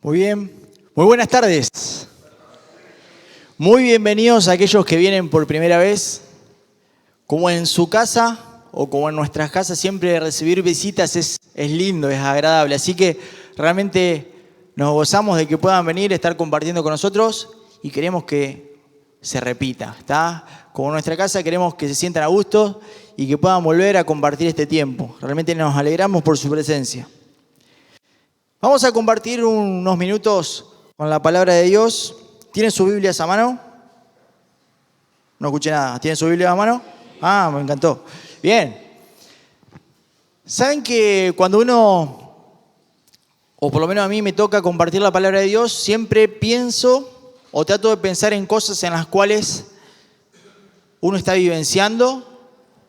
Muy bien, muy buenas tardes. Muy bienvenidos a aquellos que vienen por primera vez. Como en su casa o como en nuestras casas, siempre recibir visitas es lindo, es agradable. Así que realmente nos gozamos de que puedan venir, estar compartiendo con nosotros y queremos que se repita, ¿está? Como en nuestra casa queremos que se sientan a gusto y que puedan volver a compartir este tiempo. Realmente nos alegramos por su presencia. Vamos a compartir unos minutos con la palabra de Dios. ¿Tienen sus Biblias a mano? No escuché nada. ¿Tienen su Biblia a mano? Ah, me encantó. Bien. ¿Saben que cuando uno, o por lo menos a mí me toca compartir la palabra de Dios, siempre pienso o trato de pensar en cosas en las cuales uno está vivenciando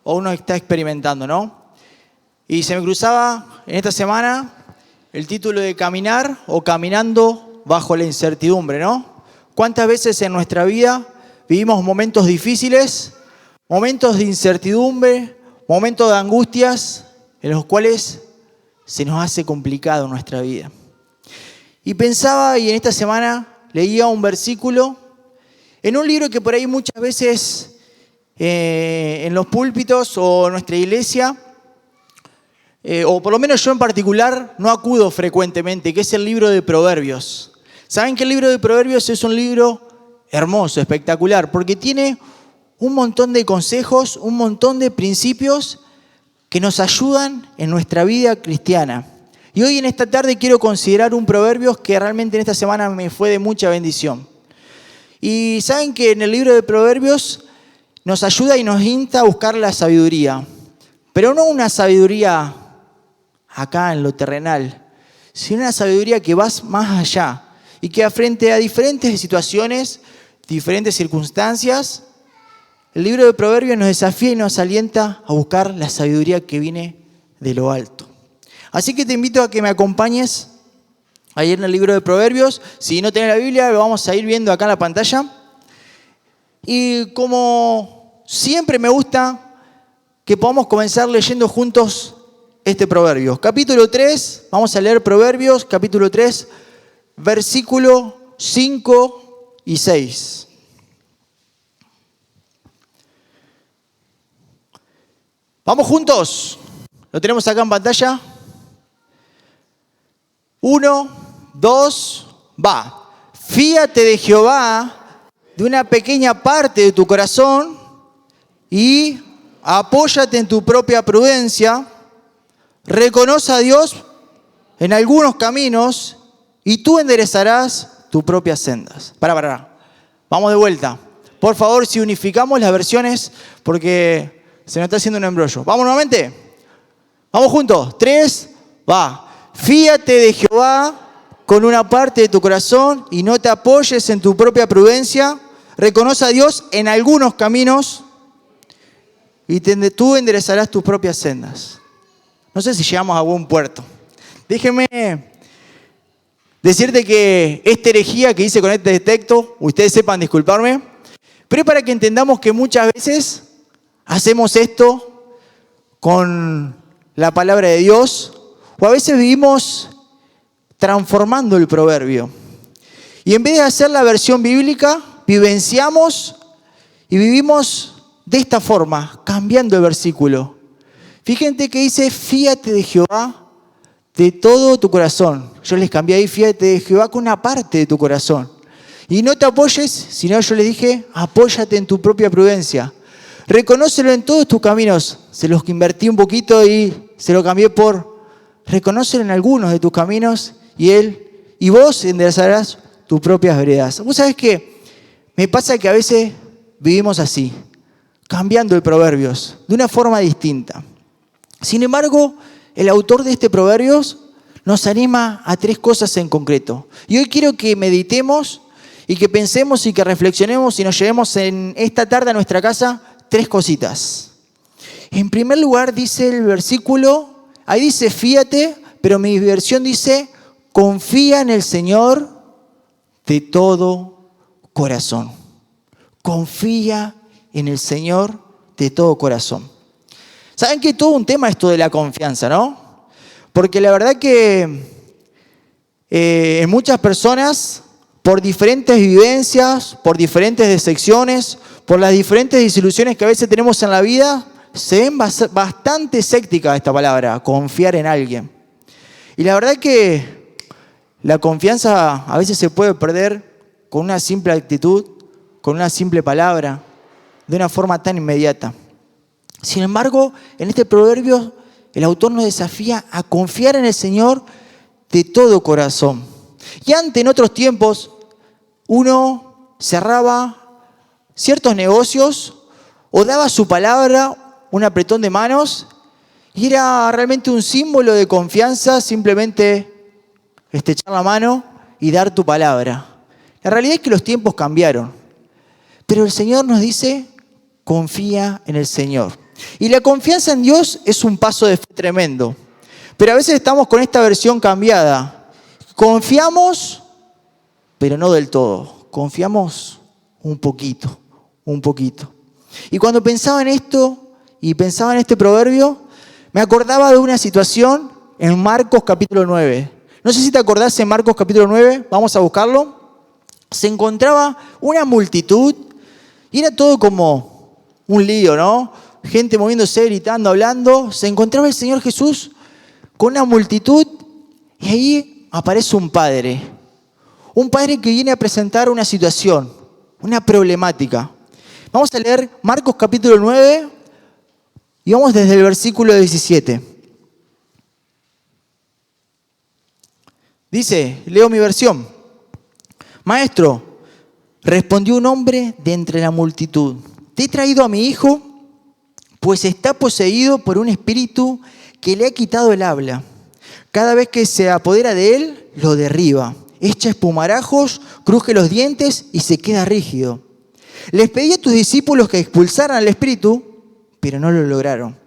o uno está experimentando, ¿no? Y se me cruzaba en esta semana el título de Caminar o Caminando bajo la incertidumbre, ¿no? ¿Cuántas veces en nuestra vida vivimos momentos difíciles, momentos de incertidumbre, momentos de angustias en los cuales se nos hace complicado nuestra vida? Y pensaba, y en esta semana leía un versículo en un libro que por ahí muchas veces en los púlpitos o en nuestra iglesia, o por lo menos yo en particular, no acudo frecuentemente, que es el libro de Proverbios. ¿Saben que el libro de Proverbios es un libro hermoso, espectacular? Porque tiene un montón de consejos, un montón de principios que nos ayudan en nuestra vida cristiana. Y hoy en esta tarde quiero considerar un Proverbios que realmente en esta semana me fue de mucha bendición. Y saben que en el libro de Proverbios nos ayuda y nos insta a buscar la sabiduría. Pero no una sabiduría acá en lo terrenal, sino una sabiduría que va más allá y que frente a diferentes situaciones, diferentes circunstancias, el libro de Proverbios nos desafía y nos alienta a buscar la sabiduría que viene de lo alto. Así que te invito a que me acompañes ahí en el libro de Proverbios. Si no tenés la Biblia, lo vamos a ir viendo acá en la pantalla. Y como siempre me gusta que podamos comenzar leyendo juntos este proverbio. Capítulo 3, vamos a leer Proverbios, capítulo 3, versículo 5 y 6. Vamos juntos. Lo tenemos acá en pantalla. 1, 2, va. Fíate de Jehová de una pequeña parte de tu corazón y apóyate en tu propia prudencia. Reconoce a Dios en algunos caminos y tú enderezarás tus propias sendas. Pará. Vamos de vuelta. Por favor, si unificamos las versiones, porque se nos está haciendo un embrollo. ¿Vamos nuevamente? Vamos juntos. 3, va. Fíate de Jehová con una parte de tu corazón y no te apoyes en tu propia prudencia. Reconoce a Dios en algunos caminos y tú enderezarás tus propias sendas. No sé si llegamos a buen puerto. Déjeme decirte que esta herejía que hice con este texto, ustedes sepan disculparme, pero es para que entendamos que muchas veces hacemos esto con la palabra de Dios, o a veces vivimos transformando el proverbio. Y en vez de hacer la versión bíblica, vivenciamos y vivimos de esta forma, cambiando el versículo. Fíjense que dice, fíate de Jehová de todo tu corazón. Yo les cambié ahí, fíate de Jehová con una parte de tu corazón. Y no te apoyes, sino yo les dije, apóyate en tu propia prudencia. Reconócelo en todos tus caminos. Se los invertí un poquito y se lo cambié por, reconócelo en algunos de tus caminos y vos enderezarás tus propias veredas. Vos sabés que me pasa que a veces vivimos así, cambiando el proverbios de una forma distinta. Sin embargo, el autor de este Proverbios nos anima a 3 cosas en concreto. Y hoy quiero que meditemos y que pensemos y que reflexionemos y nos llevemos en esta tarde a nuestra casa 3 cositas. En primer lugar dice el versículo, ahí dice fíate, pero mi versión dice confía en el Señor de todo corazón. Confía en el Señor de todo corazón. ¿Saben que todo un tema esto de la confianza, no? Porque la verdad que en muchas personas, por diferentes vivencias, por diferentes decepciones, por las diferentes desilusiones que a veces tenemos en la vida, se ven bastante escépticas esta palabra, confiar en alguien. Y la verdad que la confianza a veces se puede perder con una simple actitud, con una simple palabra, de una forma tan inmediata. Sin embargo, en este proverbio, el autor nos desafía a confiar en el Señor de todo corazón. Y antes, en otros tiempos, uno cerraba ciertos negocios o daba su palabra, un apretón de manos, y era realmente un símbolo de confianza, simplemente echar la mano y dar tu palabra. La realidad es que los tiempos cambiaron, pero el Señor nos dice, confía en el Señor. Y la confianza en Dios es un paso de fe tremendo. Pero a veces estamos con esta versión cambiada. Confiamos, pero no del todo. Confiamos un poquito, un poquito. Y cuando pensaba en esto y pensaba en este proverbio, me acordaba de una situación en Marcos capítulo 9. No sé si te acordás en Marcos capítulo 9, vamos a buscarlo. Se encontraba una multitud y era todo como un lío, ¿no? Gente moviéndose, gritando, hablando. Se encontraba el Señor Jesús con una multitud y ahí aparece un padre. Un padre que viene a presentar una situación, una problemática. Vamos a leer Marcos capítulo 9 y vamos desde el versículo 17. Dice, leo mi versión. Maestro, respondió un hombre de entre la multitud. Te he traído a mi hijo, pues está poseído por un espíritu que le ha quitado el habla. Cada vez que se apodera de él, lo derriba. Echa espumarajos, cruje los dientes y se queda rígido. Les pedí a tus discípulos que expulsaran al espíritu, pero no lo lograron.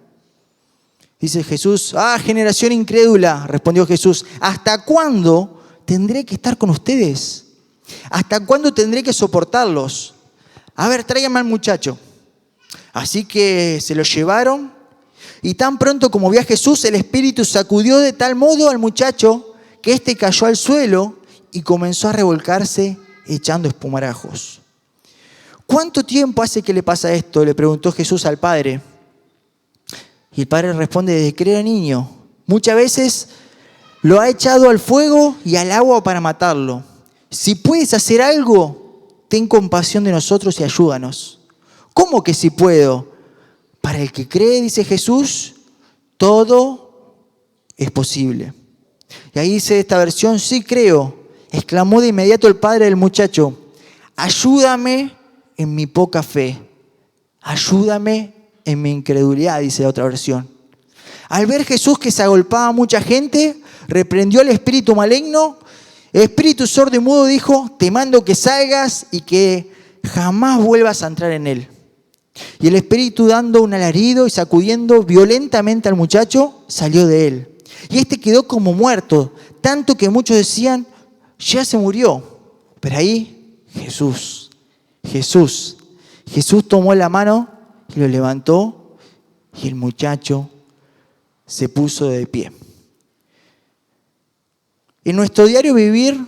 Dice Jesús, generación incrédula, respondió Jesús, ¿hasta cuándo tendré que estar con ustedes? ¿Hasta cuándo tendré que soportarlos? A ver, tráiganme al muchacho. Así que se lo llevaron y tan pronto como vio a Jesús, el espíritu sacudió de tal modo al muchacho que éste cayó al suelo y comenzó a revolcarse echando espumarajos. ¿Cuánto tiempo hace que le pasa esto?, le preguntó Jesús al padre. Y el padre responde, desde que era niño. Muchas veces lo ha echado al fuego y al agua para matarlo. Si puedes hacer algo, ten compasión de nosotros y ayúdanos. ¿Cómo que si puedo? Para el que cree, dice Jesús, todo es posible. Y ahí dice esta versión, sí creo, exclamó de inmediato el padre del muchacho, ayúdame en mi poca fe, ayúdame en mi incredulidad, dice otra versión. Al ver Jesús que se agolpaba a mucha gente, reprendió al espíritu maligno. El espíritu sordo y mudo dijo, te mando que salgas y que jamás vuelvas a entrar en él. Y el espíritu, dando un alarido y sacudiendo violentamente al muchacho, salió de él. Y este quedó como muerto, tanto que muchos decían, ya se murió. Pero ahí Jesús tomó la mano y lo levantó y el muchacho se puso de pie. En nuestro diario vivir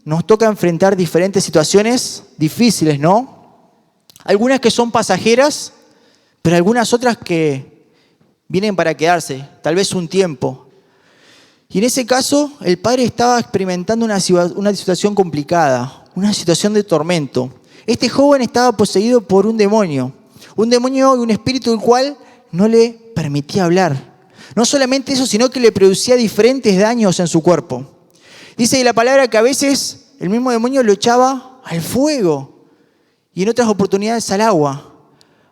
nos toca enfrentar diferentes situaciones difíciles, ¿no? Algunas que son pasajeras, pero algunas otras que vienen para quedarse, tal vez un tiempo. Y en ese caso, el padre estaba experimentando una situación complicada, una situación de tormento. Este joven estaba poseído por un demonio y un espíritu el cual no le permitía hablar. No solamente eso, sino que le producía diferentes daños en su cuerpo. Dice la palabra que a veces el mismo demonio lo echaba al fuego y en otras oportunidades al agua.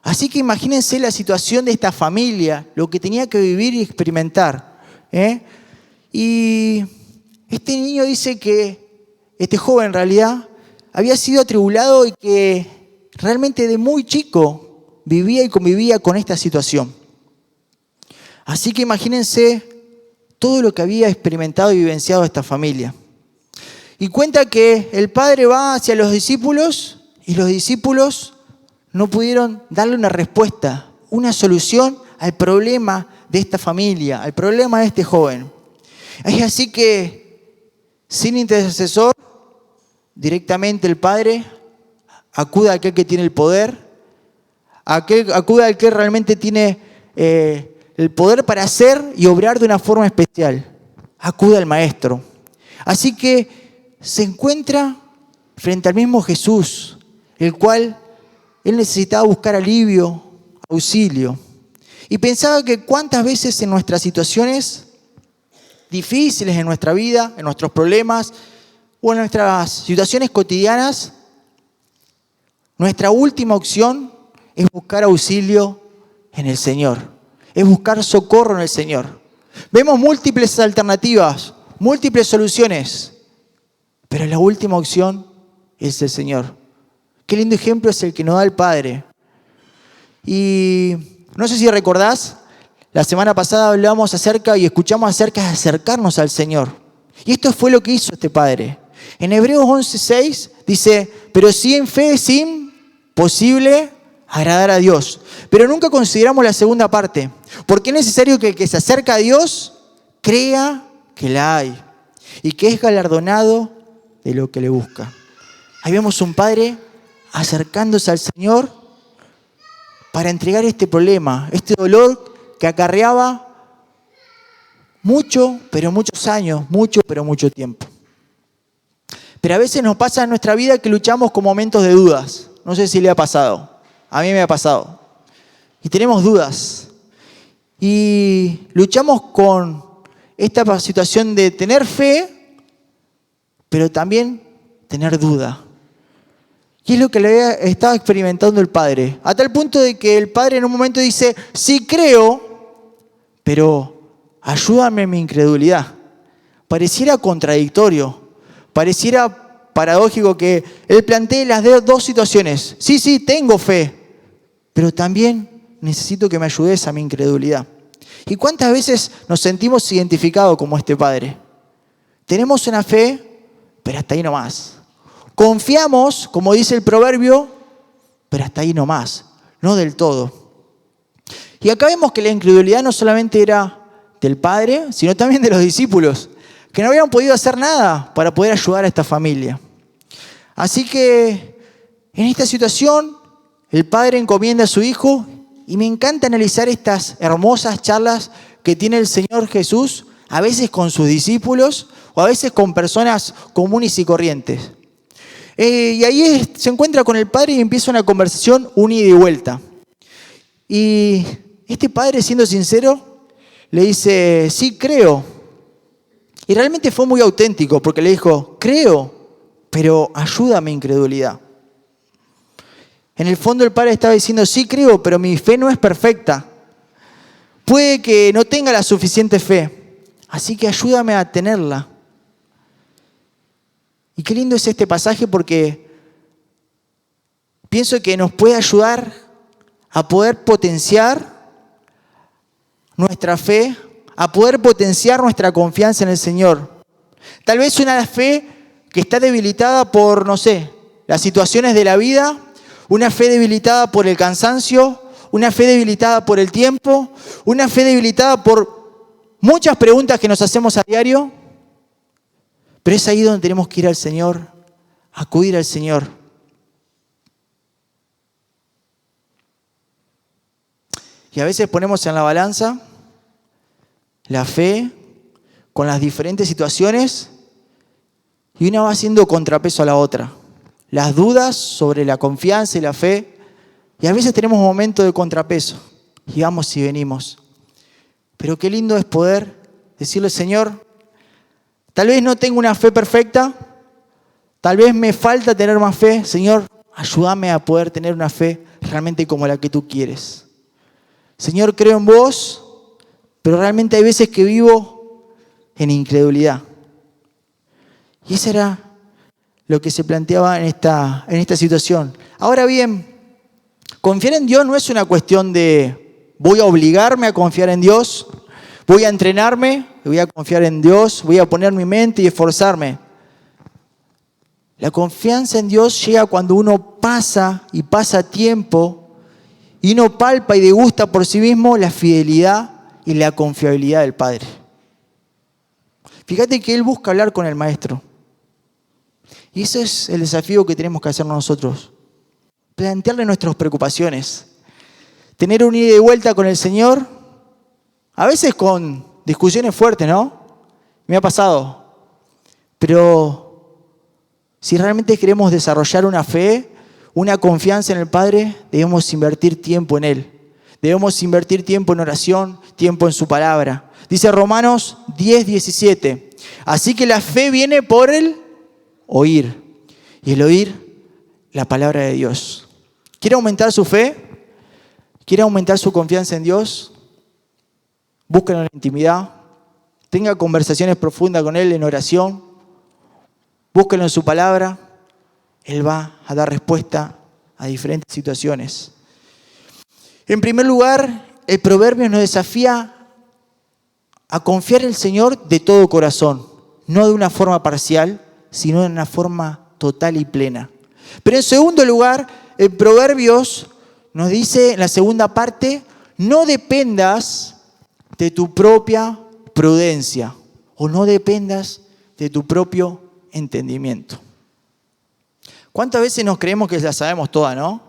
Así que imagínense la situación de esta familia, lo que tenía que vivir y experimentar. Y este niño dice que este joven en realidad había sido atribulado y que realmente de muy chico vivía y convivía con esta situación. Así que imagínense todo lo que había experimentado y vivenciado esta familia. Y cuenta que el padre va hacia los discípulos y los discípulos no pudieron darle una respuesta, una solución al problema de esta familia, al problema de este joven. Es así que sin intercesor, directamente el Padre acude a aquel que tiene el poder, acude a aquel que realmente tiene el poder para hacer y obrar de una forma especial. Acude al Maestro. Así que se encuentra frente al mismo Jesús, el cual él necesitaba buscar alivio, auxilio. Y pensaba que cuántas veces en nuestras situaciones difíciles en nuestra vida, en nuestros problemas o en nuestras situaciones cotidianas, nuestra última opción es buscar auxilio en el Señor, es buscar socorro en el Señor. Vemos múltiples alternativas, múltiples soluciones, pero la última opción es el Señor. Qué lindo ejemplo es el que nos da el Padre. Y no sé si recordás, la semana pasada hablamos acerca y escuchamos acerca de acercarnos al Señor. Y esto fue lo que hizo este Padre. En Hebreos 11:6 dice, pero sí en fe es imposible agradar a Dios. Pero nunca consideramos la segunda parte, porque es necesario que el que se acerca a Dios crea que la hay y que es galardonado de lo que le busca. Ahí vemos un Padre acercándose al Señor para entregar este problema, este dolor que acarreaba mucho, pero muchos años, mucho, pero mucho tiempo. Pero a veces nos pasa en nuestra vida que luchamos con momentos de dudas. No sé si le ha pasado. A mí me ha pasado. Y tenemos dudas. Y luchamos con esta situación de tener fe, pero también tener duda. Y es lo que le estaba experimentando el Padre. A tal punto de que el Padre en un momento dice, sí creo, pero ayúdame en mi incredulidad. Pareciera contradictorio, pareciera paradójico que él plantee las dos situaciones. Sí, tengo fe, pero también necesito que me ayudes a mi incredulidad. ¿Y cuántas veces nos sentimos identificados como este Padre? Tenemos una fe, pero hasta ahí nomás. Confiamos, como dice el proverbio, pero hasta ahí nomás, no del todo. Y acá vemos que la incredulidad no solamente era del Padre, sino también de los discípulos, que no habían podido hacer nada para poder ayudar a esta familia. Así que en esta situación, el Padre encomienda a su Hijo, y me encanta analizar estas hermosas charlas que tiene el Señor Jesús, a veces con sus discípulos o a veces con personas comunes y corrientes. Y ahí se encuentra con el Padre y empieza una conversación un ida y vuelta. Y este Padre, siendo sincero, le dice, sí, creo. Y realmente fue muy auténtico porque le dijo, creo, pero ayuda a mi incredulidad. En el fondo el Padre estaba diciendo, sí, creo, pero mi fe no es perfecta. Puede que no tenga la suficiente fe, así que ayúdame a tenerla. Y qué lindo es este pasaje porque pienso que nos puede ayudar a poder potenciar nuestra fe, a poder potenciar nuestra confianza en el Señor. Tal vez una fe que está debilitada por, no sé, las situaciones de la vida, una fe debilitada por el cansancio, una fe debilitada por el tiempo, una fe debilitada por muchas preguntas que nos hacemos a diario. Pero es ahí donde tenemos que ir al Señor, acudir al Señor. Y a veces ponemos en la balanza la fe con las diferentes situaciones y una va haciendo contrapeso a la otra. Las dudas sobre la confianza y la fe. Y a veces tenemos momentos de contrapeso y vamos y venimos. Pero qué lindo es poder decirle, Señor, tal vez no tengo una fe perfecta, tal vez me falta tener más fe. Señor, ayúdame a poder tener una fe realmente como la que tú quieres. Señor, creo en vos, pero realmente hay veces que vivo en incredulidad. Y eso era lo que se planteaba en esta situación. Ahora bien, confiar en Dios no es una cuestión de voy a obligarme a confiar en Dios, voy a entrenarme, voy a confiar en Dios, voy a poner mi mente y esforzarme. La confianza en Dios llega cuando uno pasa tiempo y uno palpa y degusta por sí mismo la fidelidad y la confiabilidad del Padre. Fíjate que él busca hablar con el maestro. Y ese es el desafío que tenemos que hacer nosotros. Plantearle nuestras preocupaciones. Tener un ida y vuelta con el Señor, a veces con discusiones fuertes, ¿no? Me ha pasado. Pero si realmente queremos desarrollar una fe, una confianza en el Padre, debemos invertir tiempo en Él. Debemos invertir tiempo en oración, tiempo en su palabra. Dice Romanos 10:17. Así que la fe viene por el oír. Y el oír, la palabra de Dios. ¿Quiere aumentar su fe? ¿Quiere aumentar su confianza en Dios? Búsquenlo en la intimidad. Tenga conversaciones profundas con Él en oración. Búsquenlo en su palabra. Él va a dar respuesta a diferentes situaciones. En primer lugar, el proverbio nos desafía a confiar en el Señor de todo corazón. No de una forma parcial, sino de una forma total y plena. Pero en segundo lugar, el Proverbios nos dice en la segunda parte, no dependas de tu propia prudencia o no dependas de tu propio entendimiento. ¿Cuántas veces nos creemos que la sabemos toda, no?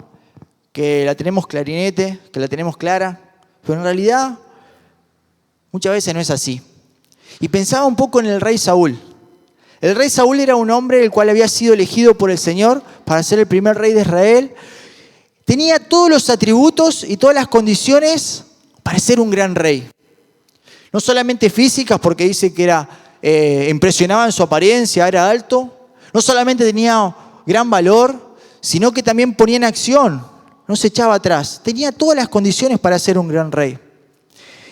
Que la tenemos clarinete, que la tenemos clara, pero en realidad muchas veces no es así. Y pensaba un poco en el rey Saúl. El rey Saúl era un hombre el cual había sido elegido por el Señor para ser el primer rey de Israel. Tenía todos los atributos y todas las condiciones para ser un gran rey. No solamente físicas, porque dice que impresionaba en su apariencia, era alto. No solamente tenía gran valor, sino que también ponía en acción, no se echaba atrás. Tenía todas las condiciones para ser un gran rey.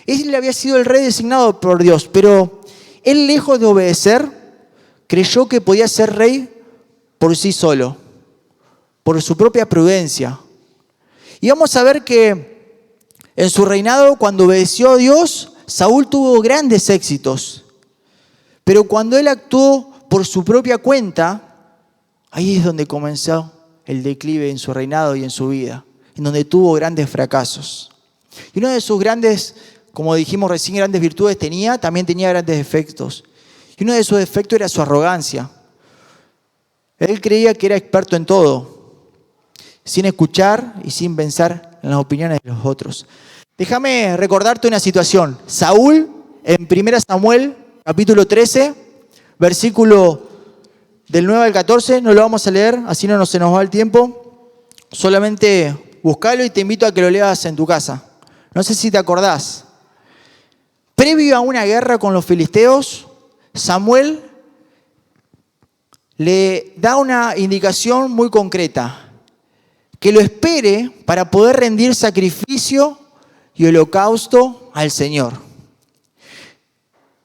Él había sido el rey designado por Dios, pero él, lejos de obedecer, creyó que podía ser rey por sí solo, por su propia prudencia. Y vamos a ver que en su reinado, cuando obedeció a Dios, Saúl tuvo grandes éxitos. Pero cuando él actuó por su propia cuenta, ahí es donde comenzó el declive en su reinado y en su vida, en donde tuvo grandes fracasos. Y uno de sus grandes, como dijimos recién, grandes virtudes también tenía grandes defectos. Y uno de sus defectos era su arrogancia. Él creía que era experto en todo, sin escuchar y sin pensar en las opiniones de los otros. Déjame recordarte una situación. Saúl, en 1 Samuel, capítulo 13, versículo del 9 al 14, no lo vamos a leer, así no se nos va el tiempo. Solamente búscalo y te invito a que lo leas en tu casa. No sé si te acordás. Previo a una guerra con los filisteos, Samuel le da una indicación muy concreta, que lo espere para poder rendir sacrificio y holocausto al Señor.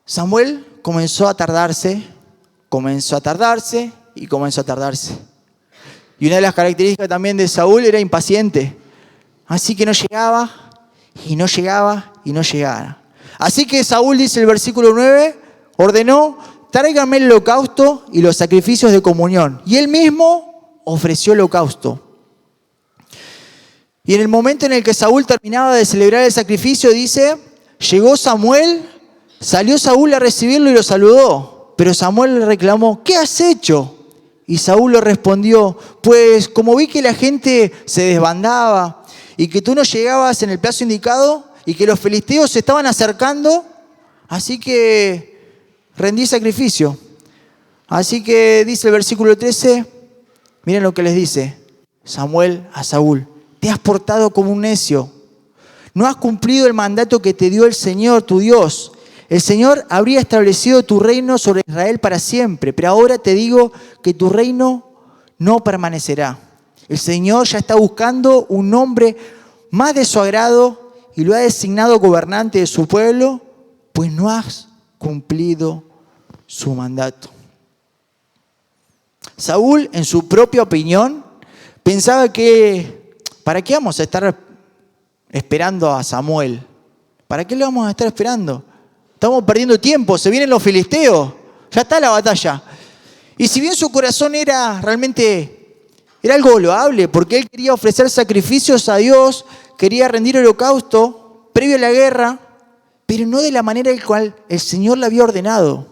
Samuel comenzó a tardarse. Y una de las características también de Saúl era impaciente. Así que no llegaba. Así que Saúl, dice el versículo 9, ordenó, tráiganme el holocausto y los sacrificios de comunión. Y él mismo ofreció holocausto. Y en el momento en el que Saúl terminaba de celebrar el sacrificio, dice, llegó Samuel, salió Saúl a recibirlo y lo saludó. Pero Samuel le reclamó, ¿qué has hecho? Y Saúl le respondió, pues como vi que la gente se desbandaba y que tú no llegabas en el plazo indicado y que los filisteos se estaban acercando, así que rendí sacrificio. Así que dice el versículo 13, miren lo que les dice Samuel a Saúl, te has portado como un necio, no has cumplido el mandato que te dio el Señor, tu Dios. El Señor habría establecido tu reino sobre Israel para siempre, pero ahora te digo que tu reino no permanecerá. El Señor ya está buscando un hombre más de su agrado y lo ha designado gobernante de su pueblo, pues no has cumplido su mandato. Saúl, en su propia opinión, pensaba que ¿para qué vamos a estar esperando a Samuel? ¿Para qué le vamos a estar esperando? Estamos perdiendo tiempo, se vienen los filisteos, ya está la batalla. Y si bien su corazón era algo loable, porque él quería ofrecer sacrificios a Dios, quería rendir holocausto previo a la guerra, pero no de la manera en la cual el Señor le había ordenado.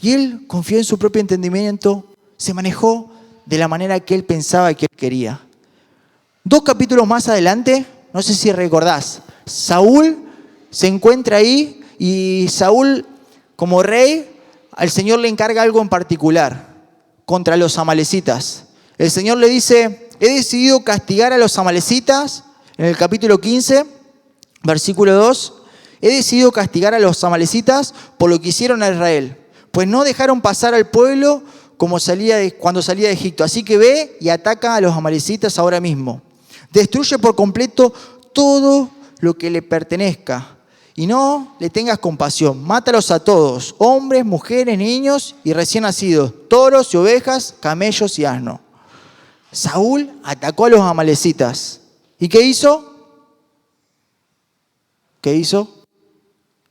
Y él confió en su propio entendimiento, se manejó de la manera que él pensaba que él quería. 2 capítulos más adelante, no sé si recordás, Saúl se encuentra ahí y Saúl, como rey, al Señor le encarga algo en particular contra los amalecitas. El Señor le dice: he decidido castigar a los amalecitas, en el capítulo 15, versículo 2, he decidido castigar a los amalecitas por lo que hicieron a Israel, pues no dejaron pasar al pueblo cuando salía de Egipto. Así que ve y ataca a los amalecitas ahora mismo. Destruye por completo todo lo que le pertenezca y no le tengas compasión. Mátalos a todos, hombres, mujeres, niños y recién nacidos, toros y ovejas, camellos y asnos. Saúl atacó a los amalecitas. ¿Y qué hizo? ¿Qué hizo?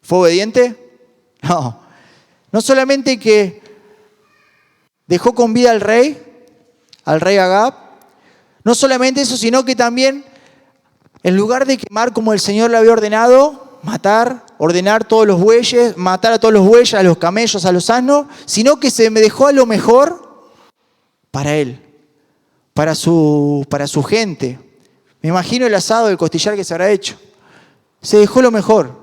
¿Fue obediente? No. No solamente que dejó con vida al rey Agab, no solamente eso, sino que también, en lugar de quemar como el Señor le había ordenado, ordenar todos los bueyes, matar a todos los bueyes, a los camellos, a los asnos, sino que se me dejó a lo mejor para él, para su gente. Me imagino el asado, el costillar que se habrá hecho. Se dejó lo mejor.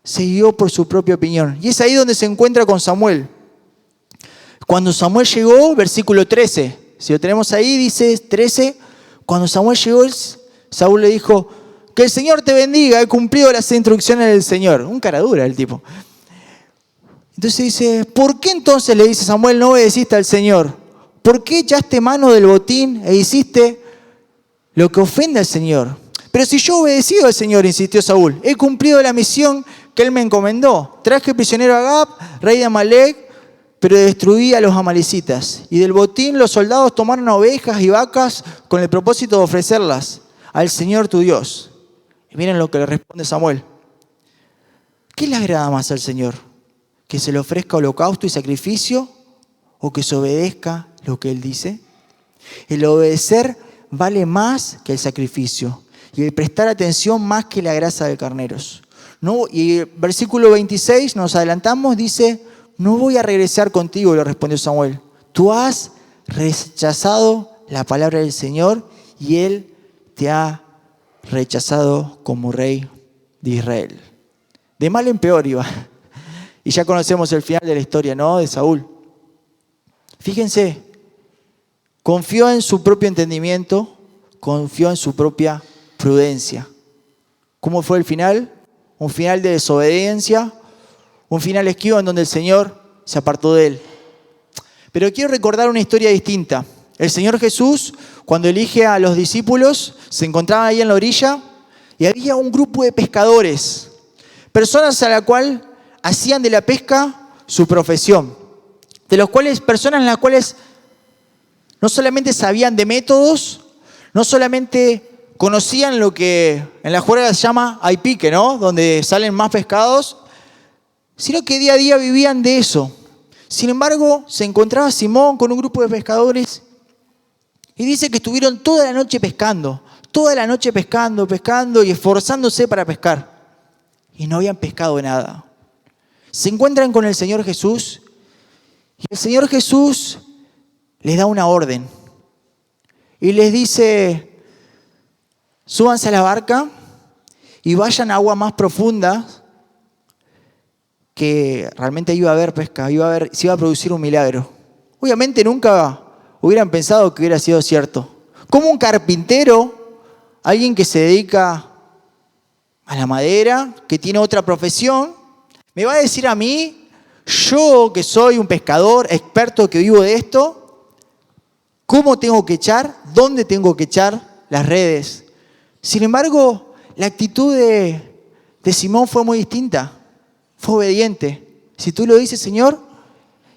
Se guió por su propia opinión. Y es ahí donde se encuentra con Samuel. Cuando Samuel llegó, versículo 13, si lo tenemos ahí, dice 13, cuando Samuel llegó, Saúl le dijo: que el Señor te bendiga, he cumplido las instrucciones del Señor. Un cara dura el tipo. Entonces dice: ¿por qué entonces, le dice Samuel, no obedeciste al Señor? ¿Por qué echaste mano del botín e hiciste lo que ofende al Señor? Pero si yo he obedecido al Señor, insistió Saúl, he cumplido la misión que él me encomendó. Traje prisionero a Agab, rey de Amalec, pero destruí a los amalecitas. Y del botín los soldados tomaron ovejas y vacas con el propósito de ofrecerlas al Señor tu Dios. Y miren lo que le responde Samuel. ¿Qué le agrada más al Señor? ¿Que se le ofrezca holocausto y sacrificio o que se obedezca lo que Él dice? El obedecer vale más que el sacrificio y el prestar atención más que la grasa de carneros. No, y el versículo 26, nos adelantamos, dice: no voy a regresar contigo, le respondió Samuel. Tú has rechazado la palabra del Señor y Él te ha rechazado como rey de Israel. De mal en peor iba. Y ya conocemos el final de la historia, ¿no? De Saúl. Fíjense, confió en su propio entendimiento, confió en su propia prudencia. ¿Cómo fue el final? Un final de desobediencia, un final esquivo en donde el Señor se apartó de él. Pero quiero recordar una historia distinta. El Señor Jesús, cuando elige a los discípulos, se encontraba ahí en la orilla y había un grupo de pescadores, personas a la cual hacían de la pesca su profesión, personas en las cuales no solamente sabían de métodos, no solamente conocían lo que en la juerga se llama hay pique, ¿no? Donde salen más pescados, sino que día a día vivían de eso. Sin embargo, se encontraba Simón con un grupo de pescadores y dice que estuvieron toda la noche pescando y esforzándose para pescar. Y no habían pescado nada. Se encuentran con el Señor Jesús y el Señor Jesús les da una orden y les dice: súbanse a la barca y vayan a agua más profunda, que realmente iba a haber pesca, se iba a producir un milagro. Obviamente nunca hubieran pensado que hubiera sido cierto. Como un carpintero, alguien que se dedica a la madera, que tiene otra profesión, me va a decir a mí, yo que soy un pescador, experto que vivo de esto, cómo tengo que echar, dónde tengo que echar las redes. Sin embargo, la actitud de Simón fue muy distinta. Fue obediente. Si tú lo dices, Señor,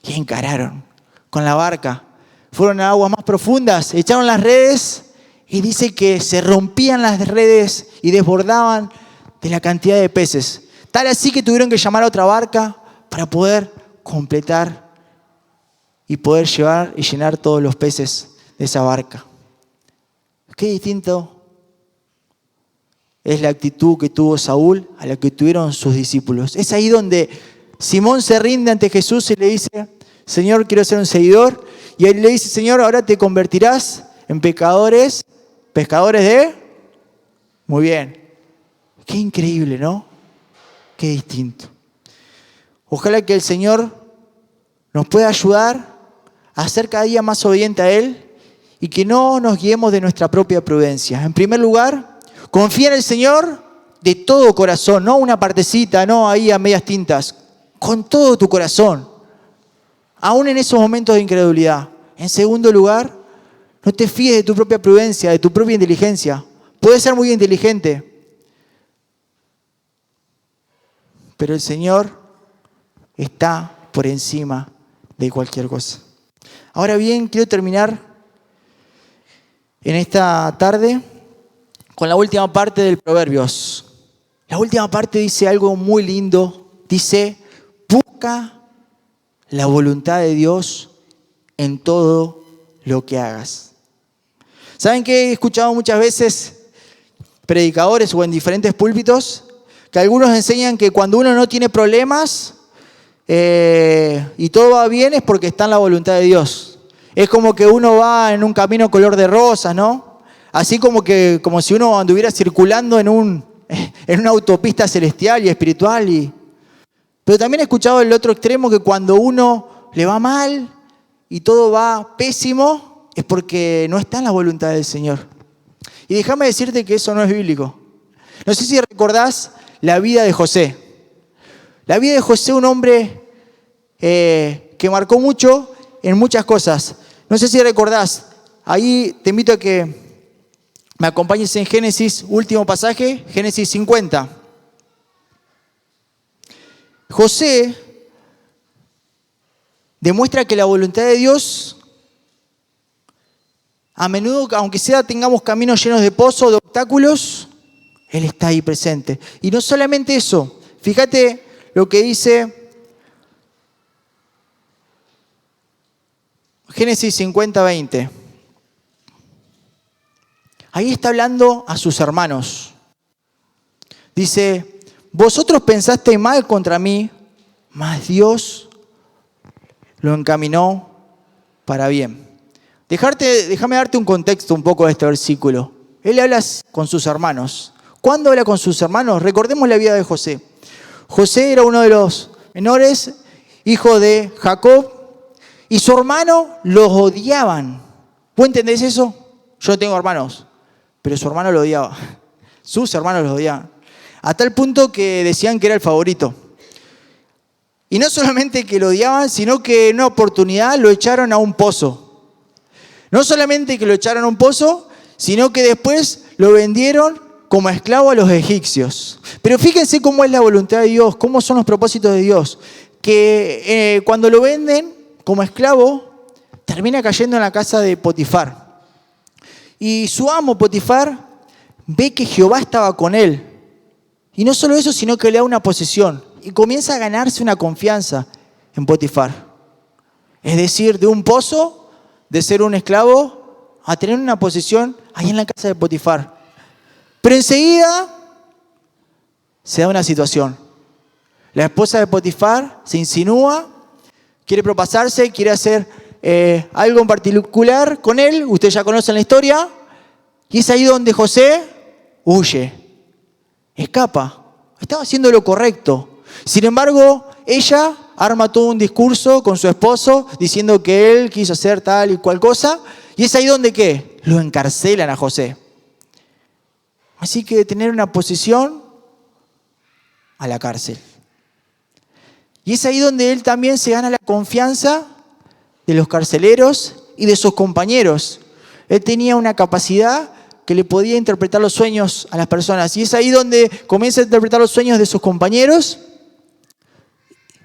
y encararon con la barca. Fueron a aguas más profundas, echaron las redes y dice que se rompían las redes y desbordaban de la cantidad de peces. Tal así que tuvieron que llamar a otra barca para poder completar y poder llevar y llenar todos los peces de esa barca. Qué distinto es la actitud que tuvo Saúl a la que tuvieron sus discípulos. Es ahí donde Simón se rinde ante Jesús y le dice, Señor, quiero ser un seguidor. Y él le dice, Señor, ahora te convertirás en pescadores de... Muy bien. Qué increíble, ¿no? Qué distinto. Ojalá que el Señor nos pueda ayudar a ser cada día más obediente a Él y que no nos guiemos de nuestra propia prudencia. En primer lugar, confía en el Señor de todo corazón, no una partecita, no ahí a medias tintas, con todo tu corazón, aún en esos momentos de incredulidad. En segundo lugar, no te fíes de tu propia prudencia, de tu propia inteligencia. Puedes ser muy inteligente, pero el Señor está por encima de cualquier cosa. Ahora bien, quiero terminar en esta tarde con la última parte del Proverbios. La última parte dice algo muy lindo. Dice, busca la voluntad de Dios en todo lo que hagas. ¿Saben qué? He escuchado muchas veces predicadores o en diferentes púlpitos que algunos enseñan que cuando uno no tiene problemas y todo va bien es porque está en la voluntad de Dios. Es como que uno va en un camino color de rosas, ¿no? Así como si uno anduviera circulando en una autopista celestial y espiritual. Pero también he escuchado el otro extremo que cuando uno le va mal y todo va pésimo es porque no está en la voluntad del Señor. Y déjame decirte que eso no es bíblico. No sé si recordás la vida de José. La vida de José, un hombre que marcó mucho en muchas cosas. No sé si recordás. Ahí te invito a que me acompañes en Génesis, último pasaje, Génesis 50. José demuestra que la voluntad de Dios, a menudo, aunque sea tengamos caminos llenos de pozos, de obstáculos, Él está ahí presente. Y no solamente eso, fíjate lo que dice Génesis 50, 20. Ahí está hablando a sus hermanos. Dice, vosotros pensasteis mal contra mí, mas Dios lo encaminó para bien. Déjame darte un contexto un poco de este versículo. Él habla con sus hermanos. ¿Cuándo habla con sus hermanos? Recordemos la vida de José. José era uno de los menores, hijo de Jacob, y su hermano los odiaban. ¿Vos entendés eso? Yo no tengo hermanos, pero su hermano lo odiaba. Sus hermanos los odiaban. A tal punto que decían que era el favorito. Y no solamente que lo odiaban, sino que en una oportunidad lo echaron a un pozo. No solamente que lo echaron a un pozo, sino que después lo vendieron como esclavo a los egipcios. Pero fíjense cómo es la voluntad de Dios, cómo son los propósitos de Dios. Que cuando lo venden como esclavo, termina cayendo en la casa de Potifar. Y su amo Potifar ve que Jehová estaba con él. Y no solo eso, sino que le da una posesión. Y comienza a ganarse una confianza en Potifar. Es decir, de un pozo, de ser un esclavo, a tener una posesión ahí en la casa de Potifar. Pero enseguida se da una situación. La esposa de Potifar se insinúa, quiere propasarse, quiere hacer algo en particular con él. Ustedes ya conocen la historia. Y es ahí donde José huye, escapa. Estaba haciendo lo correcto. Sin embargo, ella arma todo un discurso con su esposo diciendo que él quiso hacer tal y cual cosa. Y es ahí donde ¿qué? Lo encarcelan a José. Así que tener una posición a la cárcel. Y es ahí donde él también se gana la confianza de los carceleros y de sus compañeros. Él tenía una capacidad que le podía interpretar los sueños a las personas. Y es ahí donde comienza a interpretar los sueños de sus compañeros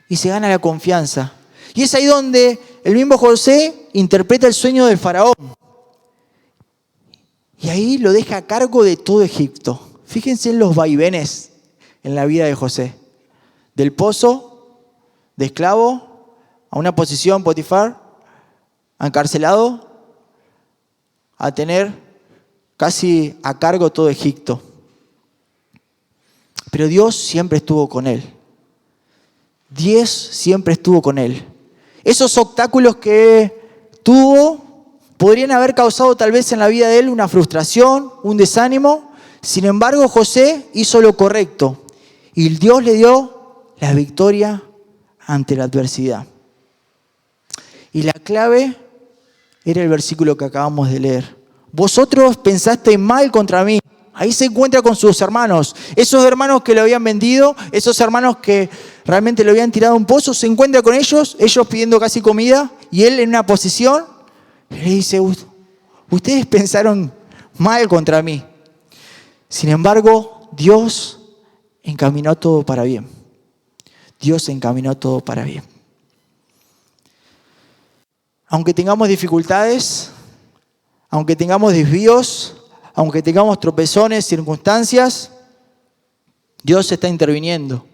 y se gana la confianza. Y es ahí donde el mismo José interpreta el sueño del faraón. Y ahí lo deja a cargo de todo Egipto. Fíjense en los vaivenes en la vida de José. Del pozo, de esclavo, a una posición Potifar, encarcelado, a tener casi a cargo todo Egipto. Pero Dios siempre estuvo con él. 10 siempre estuvo con él. Esos obstáculos que tuvo podrían haber causado tal vez en la vida de él una frustración, un desánimo. Sin embargo, José hizo lo correcto y Dios le dio la victoria ante la adversidad. Y la clave era el versículo que acabamos de leer. Vosotros pensasteis mal contra mí. Ahí se encuentra con sus hermanos. Esos hermanos que lo habían vendido, esos hermanos que realmente lo habían tirado a un pozo, se encuentra con ellos pidiendo casi comida, y él en una posición le dice, ustedes pensaron mal contra mí. Sin embargo, Dios encaminó todo para bien. Dios encaminó todo para bien. Aunque tengamos dificultades, aunque tengamos desvíos, aunque tengamos tropezones, circunstancias, Dios está interviniendo.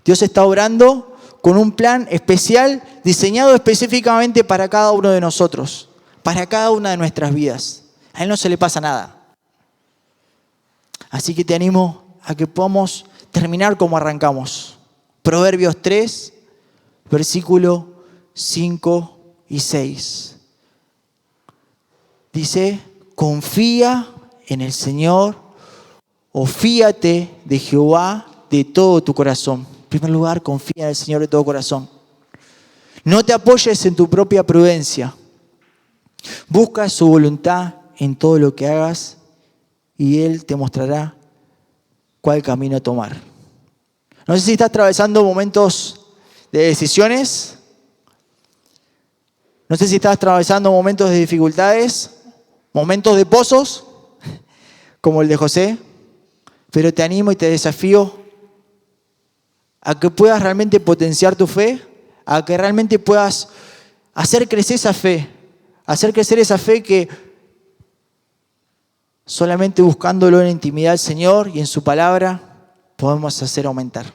Dios está obrando con un plan especial diseñado específicamente para cada uno de nosotros, para cada una de nuestras vidas. A Él no se le pasa nada. Así que te animo a que podamos terminar como arrancamos. Proverbios 3, versículo 5 y 6. Dice, confía en el Señor o fíate de Jehová de todo tu corazón. En primer lugar, confía en el Señor de todo corazón. No te apoyes en tu propia prudencia. Busca su voluntad en todo lo que hagas y Él te mostrará cuál camino tomar. No sé si estás atravesando momentos de decisiones. No sé si estás atravesando momentos de dificultades, momentos de pozos, como el de José, pero te animo y te desafío a que puedas realmente potenciar tu fe, a que realmente puedas hacer crecer esa fe que solamente buscándolo en la intimidad del Señor y en su palabra podemos hacer aumentar.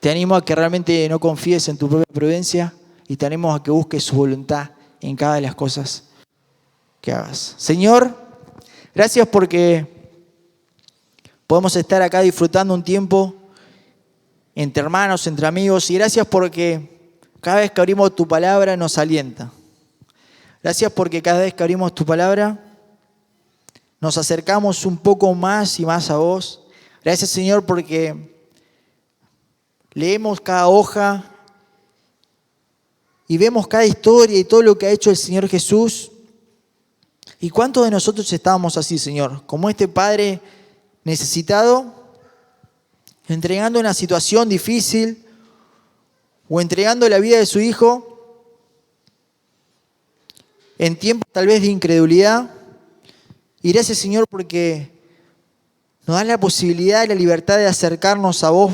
Te animo a que realmente no confíes en tu propia prudencia y te animo a que busques su voluntad en cada de las cosas que hagas. Señor, gracias porque podemos estar acá disfrutando un tiempo entre hermanos, entre amigos, y gracias porque cada vez que abrimos tu palabra nos alienta. Gracias porque cada vez que abrimos tu palabra nos acercamos un poco más y más a vos. Gracias, Señor, porque leemos cada hoja y vemos cada historia y todo lo que ha hecho el Señor Jesús. ¿Y cuántos de nosotros estábamos así, Señor? Como este padre necesitado, entregando una situación difícil o entregando la vida de su hijo en tiempos tal vez de incredulidad. Y gracias, Señor, porque nos da la posibilidad y la libertad de acercarnos a vos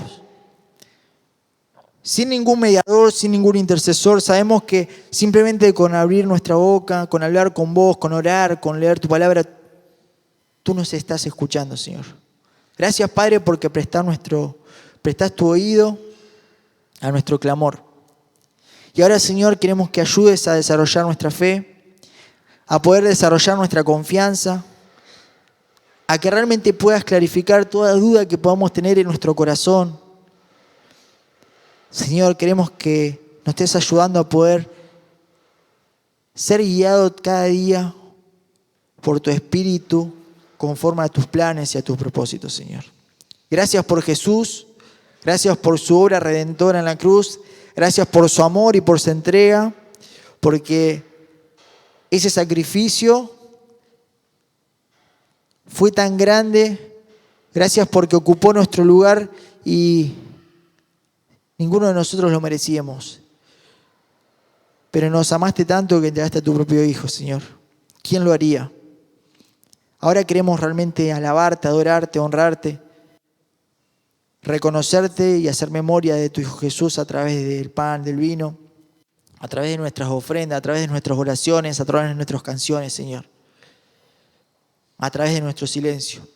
sin ningún mediador, sin ningún intercesor. Sabemos que simplemente con abrir nuestra boca, con hablar con vos, con orar, con leer tu palabra, tú nos estás escuchando, Señor. Gracias, Padre, porque prestás tu oído a nuestro clamor. Y ahora, Señor, queremos que ayudes a desarrollar nuestra fe, a poder desarrollar nuestra confianza, a que realmente puedas clarificar toda duda que podamos tener en nuestro corazón. Señor, queremos que nos estés ayudando a poder ser guiado cada día por tu Espíritu conforme a tus planes y a tus propósitos, Señor. Gracias por Jesús, gracias por su obra redentora en la cruz, gracias por su amor y por su entrega, porque ese sacrificio fue tan grande. Gracias porque ocupó nuestro lugar y ninguno de nosotros lo merecíamos. Pero nos amaste tanto que entregaste a tu propio Hijo, Señor. ¿Quién lo haría? Ahora queremos realmente alabarte, adorarte, honrarte, reconocerte y hacer memoria de tu Hijo Jesús a través del pan, del vino, a través de nuestras ofrendas, a través de nuestras oraciones, a través de nuestras canciones, Señor, a través de nuestro silencio.